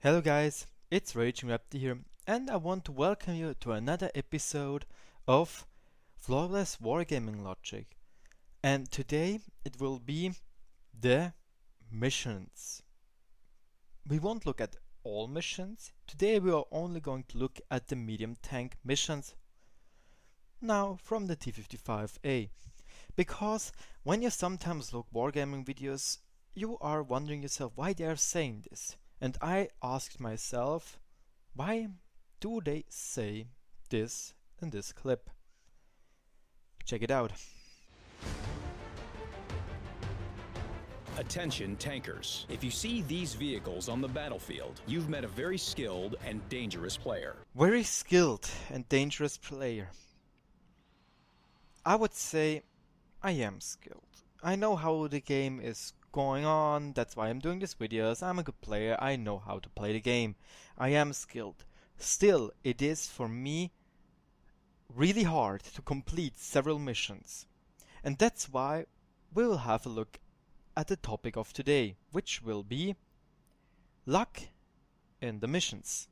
Hello guys, it's RagingRaptor here, and I want to welcome you to another episode of Flawless Wargaming Logic. And today it will be the missions. We won't look at all missions. Today we are only going to look at the medium tank missions. Now from the T55A. Because when you sometimes look Wargaming videos, you are wondering yourself why they are saying this. And I asked myself, why do they say this in this clip? Check it out. Attention tankers. If you see these vehicles on the battlefield, you've met a very skilled and dangerous player. Very skilled and dangerous player. I would say I am skilled. I know how the game is going on, that's why I'm doing these videos. I'm a good player, I know how to play the game. I am skilled. Still, it is for me really hard to complete several missions. And that's why we will have a look at the topic of today, which will be luck in the missions.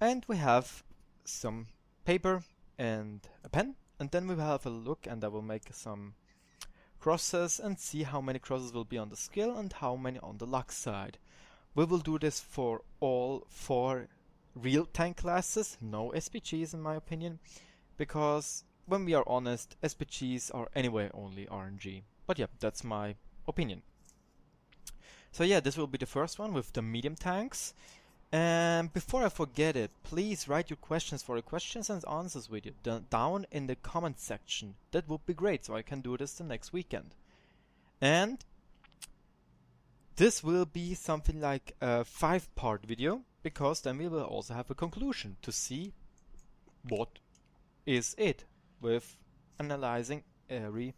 And we have some paper and a pen, and then we will have a look, and I will make some crosses and see how many crosses will be on the skill and how many on the luck side. We will do this for all 4 real tank classes, no SPGs in my opinion, because when we are honest, SPGs are anyway only RNG. But yeah, that's my opinion. So yeah, this will be the first one with the medium tanks. And before I forget it, please write your questions for the questions and answers video down in the comment section. That would be great, so I can do this the next weekend. And this will be something like a 5-part video, because then we will also have a conclusion to see what is it with analyzing every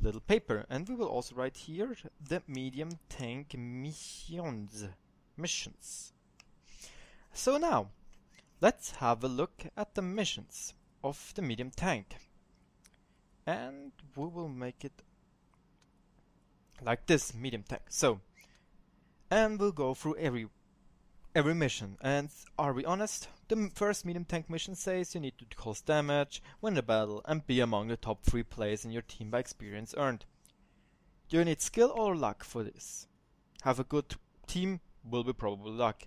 little paper. And we will also write here the medium tank missions. So now, let's have a look at the missions of the medium tank. And we will make it like this, medium tank. So, and we'll go through every mission. And are we honest? The first medium tank mission says you need to cause damage, win the battle, and be among the top 3 players in your team by experience earned. Do you need skill or luck for this? Have a good team will be probably luck.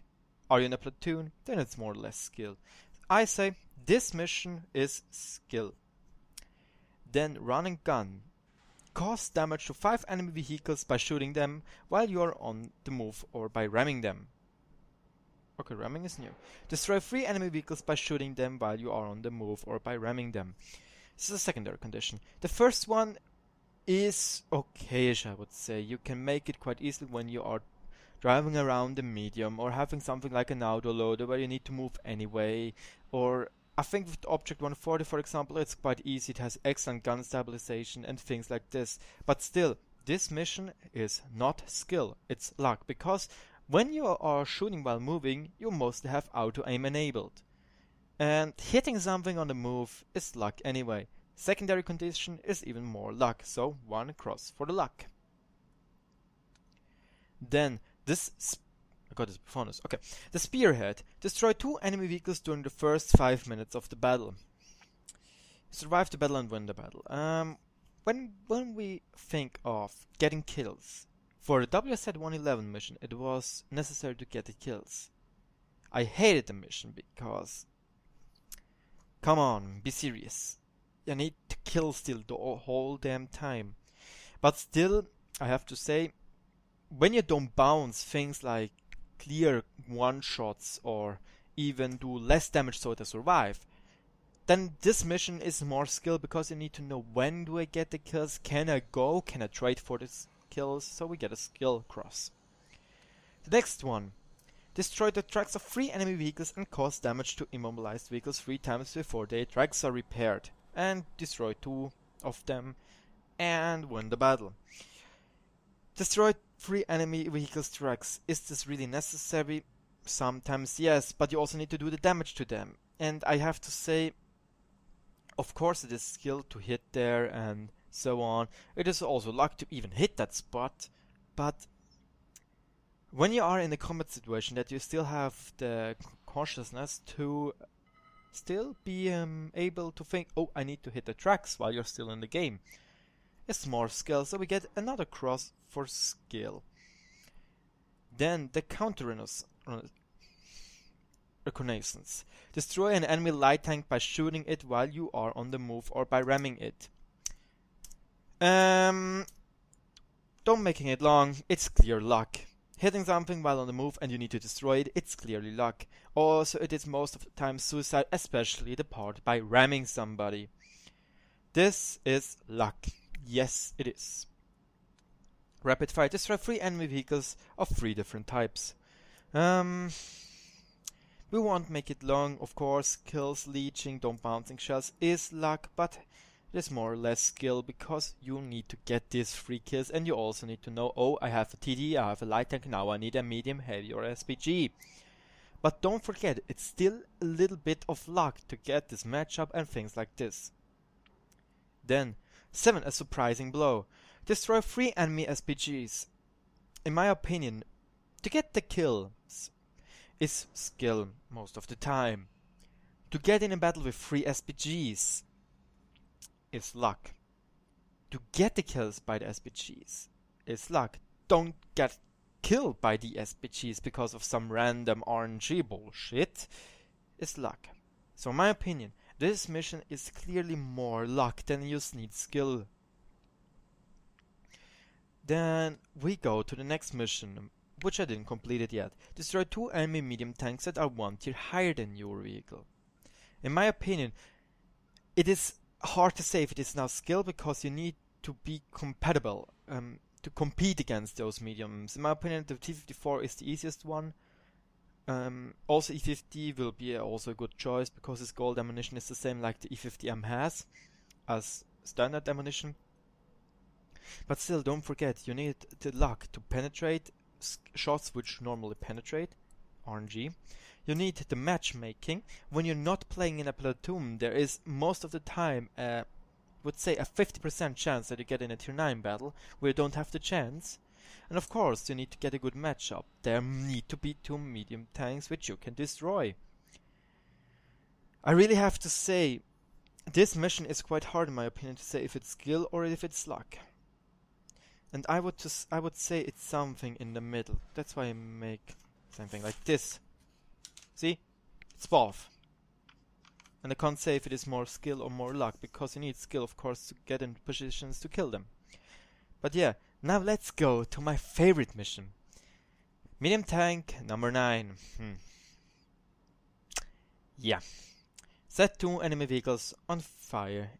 Are you in a platoon? Then it's more or less skill. I say this mission is skill. Then run and gun. Cause damage to 5 enemy vehicles by shooting them while you are on the move or by ramming them. Okay, ramming is new. Destroy 3 enemy vehicles by shooting them while you are on the move or by ramming them. This is a secondary condition. The first one is okayish, I would say. You can make it quite easily when you are driving around the medium, or having something like an autoloader where you need to move anyway. Or I think with Object 140, for example, it's quite easy. It has excellent gun stabilization and things like this. But still, this mission is not skill, it's luck, because when you are shooting while moving, you mostly have auto aim enabled. And hitting something on the move is luck anyway. Secondary condition is even more luck, so 1 cross for the luck. Then I got this bonus. Okay, the spearhead. Destroy 2 enemy vehicles during the first 5 minutes of the battle. Survive the battle and win the battle. When we think of getting kills, for the WZ-111 mission, it was necessary to get the kills. I hated the mission because, come on, be serious. You need to kill still the whole damn time. But still, I have to say, when you don't bounce things like clear one-shots or even do less damage so they survive, then this mission is more skill, because you need to know when do I get the kills, can I go, can I trade for the kills, so we get a skill cross. The next one. Destroy the tracks of 3 enemy vehicles and cause damage to immobilized vehicles 3 times before their tracks are repaired, and destroy 2 of them and win the battle. Destroy 3 enemy vehicles tracks. Is this really necessary? Sometimes yes, but you also need to do the damage to them. And I have to say, of course it is skill to hit there and so on. It is also luck to even hit that spot, but when you are in a combat situation, that you still have the consciousness to still be able to think, oh, I need to hit the tracks while you're still in the game. It's more skill, so we get another cross for skill. Then the counter reconnaissance. Destroy an enemy light tank by shooting it while you are on the move or by ramming it. Don't making it long, it's clear luck. Hitting something while on the move and you need to destroy it, it's clearly luck. Also, it is most of the time suicide, especially the part by ramming somebody. This is luck. Yes, it is. Rapid fire. Destroy 3 enemy vehicles of 3 different types. We won't make it long, of course. Kills, leeching, don't bouncing shells is luck, but it is more or less skill because you need to get these 3 kills and you also need to know, oh, I have a TD, I have a light tank, now I need a medium, heavy or SPG. But don't forget, it's still a little bit of luck to get this matchup and things like this. Then, 7, a surprising blow. Destroy 3 enemy SPGs. In my opinion, to get the kills is skill most of the time. To get in a battle with 3 SPGs is luck. To get the kills by the SPGs is luck. Don't get killed by the SPGs because of some random RNG bullshit is luck. So in my opinion, this mission is clearly more luck than you just need skill. Then we go to the next mission, which I didn't complete it yet. Destroy 2 enemy medium tanks that are 1 tier higher than your vehicle. In my opinion, it is hard to say if it is now skill because you need to be compatible to compete against those mediums. In my opinion, the T-54 is the easiest one. Also E50 will be also a good choice because its gold ammunition is the same like the E50M has as standard ammunition. But still, don't forget, you need the luck to penetrate shots which normally penetrate, RNG. You need the matchmaking. When you're not playing in a platoon, there is most of the time, would say a 50% chance that you get in a tier 9 battle where you don't have the chance. And of course, you need to get a good matchup. There need to be 2 medium tanks which you can destroy. I really have to say, this mission is quite hard in my opinion to say if it's skill or if it's luck. And I would say it's something in the middle. That's why I make something like this. See? It's both. And I can't say if it is more skill or more luck, because you need skill, of course, to get in positions to kill them. But yeah, now let's go to my favorite mission. Medium tank number 9. Yeah. Set 2 enemy vehicles on fire.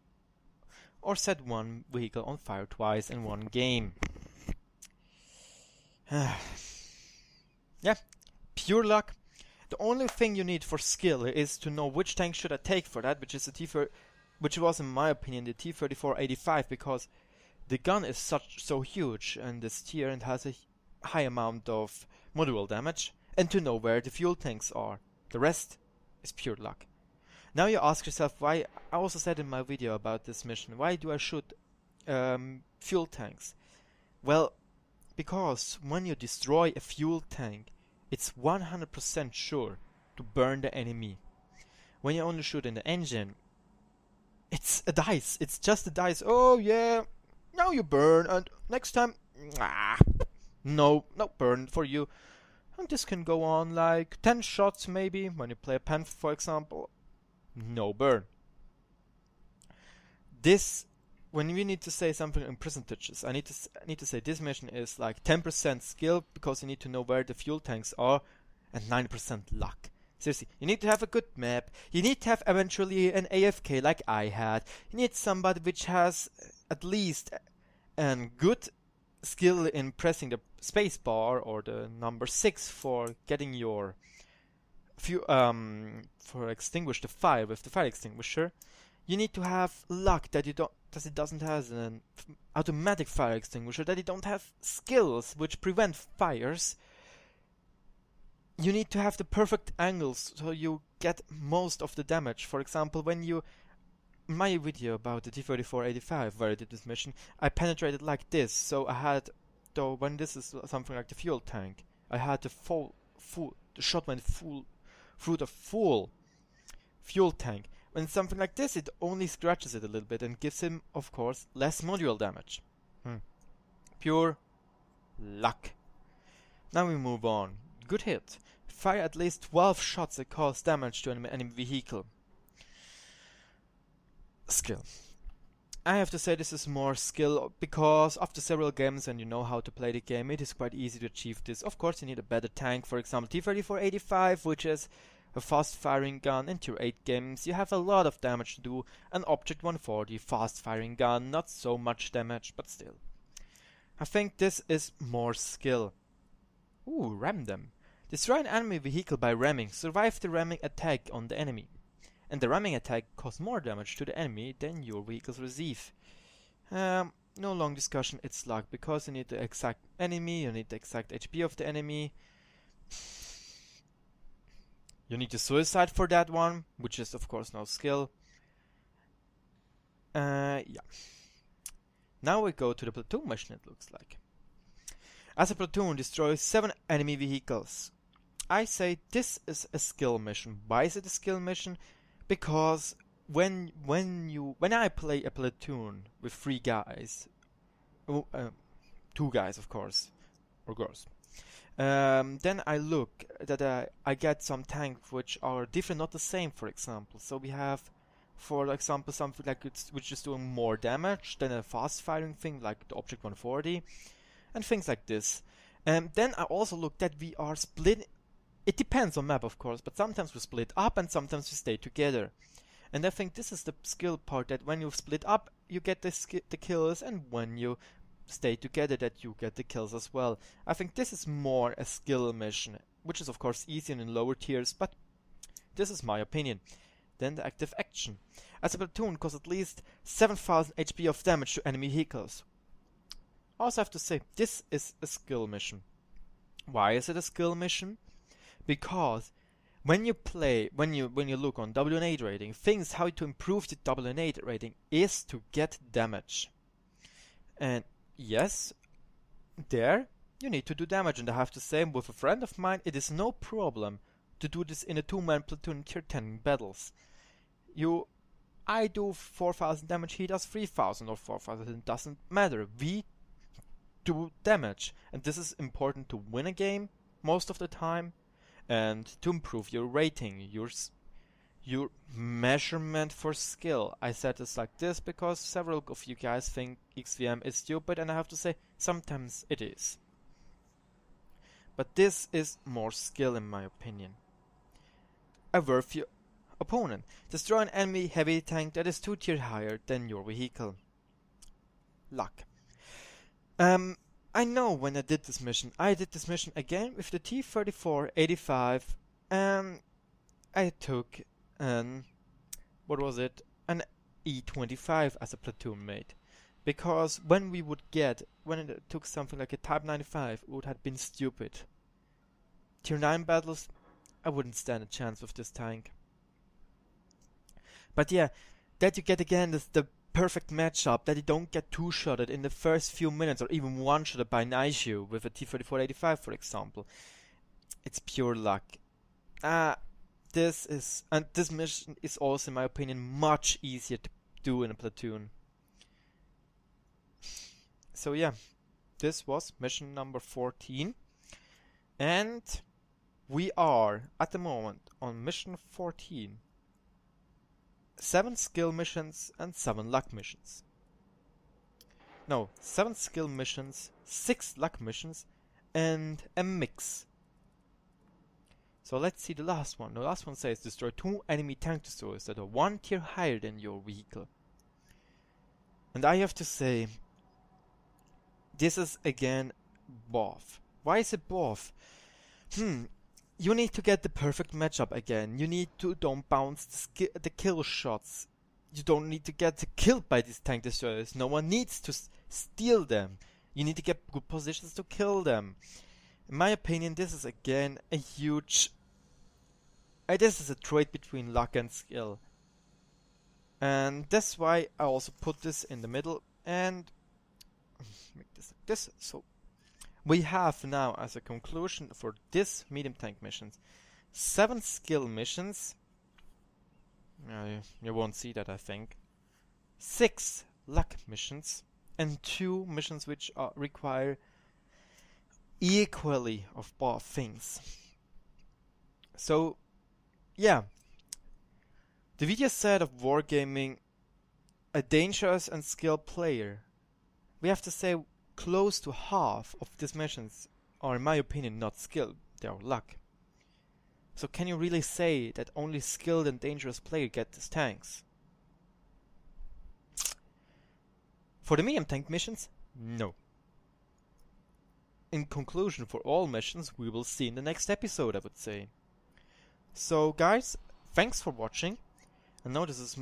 Or set 1 vehicle on fire twice in 1 game. Yeah, pure luck. The only thing you need for skill is to know which tank should I take for that, which is the which was in my opinion the T-34-85, because the gun is so huge in this tier and has a high amount of module damage, and to know where the fuel tanks are. The rest is pure luck. Now you ask yourself why. I also said in my video about this mission, why do I shoot fuel tanks? Well, because when you destroy a fuel tank, it's 100% sure to burn the enemy. When you only shoot in the engine, it's a dice. It's just a dice. Oh yeah, now you burn, and next time, no burn for you. And this can go on like 10 shots maybe, when you play a Panther for example. No burn. This, when we need to say something in percentages, I need to say this mission is like 10% skill because you need to know where the fuel tanks are, and 90% luck. Seriously, you need to have a good map. You need to have eventually an AFK like I had. You need somebody which has at least a good skill in pressing the space bar or the number 6 for getting your for extinguish the fire with the fire extinguisher. You need to have luck that it doesn't have an automatic fire extinguisher, that it don't have skills which prevent fires. You need to have the perfect angles so you get most of the damage. For example, when you, in my video about the T-34-85 where I did this mission, I penetrated like this, so I had, though when this is something like the fuel tank, I had the shot went full through the full fuel tank. When something like this, it only scratches it a little bit and gives him, of course, less module damage. Pure luck. Now we move on. Good hit. Fire at least 12 shots that cause damage to an enemy vehicle. Skill. I have to say this is more skill, because after several games and you know how to play the game, it is quite easy to achieve this. Of course you need a better tank, for example T-34-85, which is a fast firing gun. In tier 8 games you have a lot of damage to do. An Object 140 fast firing gun, not so much damage, but still. I think this is more skill. Ooh, ram them. Destroy an enemy vehicle by ramming. Survive the ramming attack on the enemy. And the ramming attack causes more damage to the enemy than your vehicles receive. No long discussion, it's luck, because you need the exact enemy, you need the exact HP of the enemy. You need the suicide for that one, which is of course no skill. Yeah. Now we go to the platoon mission, it looks like. As a platoon, destroy 7 enemy vehicles. I say this is a skill mission. Why is it a skill mission? Because when I play a platoon with 3 guys, 2 guys of course, or girls, then I look that I get some tanks which are different, not the same, for example. So we have, for example, something like which is doing more damage than a fast firing thing like the Object 140 and things like this. Then I also look that we are split. It depends on map, of course, but sometimes we split up and sometimes we stay together. And I think this is the skill part, that when you split up, you get the kills, and when you stay together, that you get the kills as well. I think this is more a skill mission, which is of course easier in lower tiers, but this is my opinion. Then the active action. As a platoon, cause at least 7000 HP of damage to enemy vehicles. Also have to say, this is a skill mission. Why is it a skill mission? Because when you look on WN8 rating, things how to improve the WN8 rating is to get damage. And yes, there you need to do damage, and I have to say, with a friend of mine, it is no problem to do this in a 2-man platoon in tier 10 battles. I do 4000 damage, he does 3000 or 4000, it doesn't matter. We do damage, and this is important to win a game most of the time. And to improve your rating, your measurement for skill. I said this like this because several of you guys think XVM is stupid, and I have to say, sometimes it is. But this is more skill in my opinion. A worthy opponent. Destroy an enemy heavy tank that is 2 tiers higher than your vehicle. Luck. I know when I did this mission again with the T-34-85, and I took an E-25 as a platoon mate. Because when it took something like a Type 95, it would have been stupid. Tier 9 battles, I wouldn't stand a chance with this tank. But yeah, that you get again the perfect matchup, that you don't get 2-shotted in the first few minutes or even 1-shotted by an issue with a T-34-85, for example. It's pure luck. This mission is also, in my opinion, much easier to do in a platoon. So yeah, this was mission number 14, and we are at the moment on mission 14. 7 skill missions and 7 luck missions. No, 7 skill missions, 6 luck missions, and a mix. So let's see the last one. The last one says destroy 2 enemy tank destroyers that are 1 tier higher than your vehicle. And I have to say, this is again both. Why is it both? You need to get the perfect matchup again. You need to don't bounce the kill shots. You don't need to get killed by these tank destroyers. No one needs to steal them. You need to get good positions to kill them. In my opinion, this is again a huge... this is a trade between luck and skill. And that's why I also put this in the middle and make this like this. So we have now, as a conclusion for this medium tank missions, 7 skill missions. You won't see that, I think. 6 luck missions, and 2 missions which require equally of both things. So, yeah. The video said of Wargaming, a dangerous and skilled player. We have to say close to half of these missions are, in my opinion, not skilled, they are luck. So can you really say that only skilled and dangerous player get these tanks? For the medium tank missions, no. In conclusion, for all missions, we will see in the next episode, I would say. So guys, thanks for watching. I know this is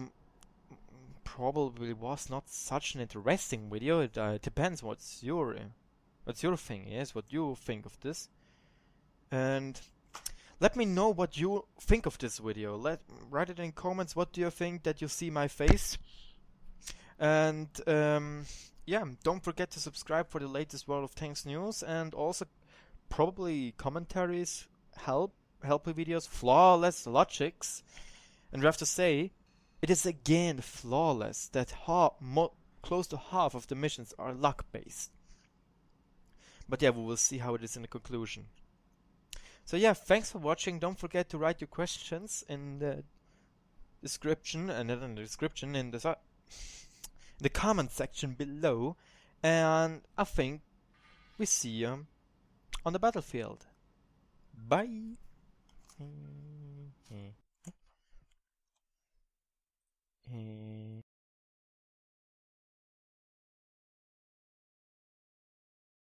probably was not such an interesting video. It depends what's your thing is, what you think of this. And let me know what you think of this video. Write it in comments. What do you think that you see my face? And yeah, don't forget to subscribe for the latest World of Tanks news, and also probably commentaries, helpful videos, flawless logics. And we have to say, it is again flawless that close to half of the missions are luck based. But yeah, we will see how it is in the conclusion. So yeah, thanks for watching. Don't forget to write your questions in the description, and then in the description in the comment section below. And I think we see you on the battlefield. Bye.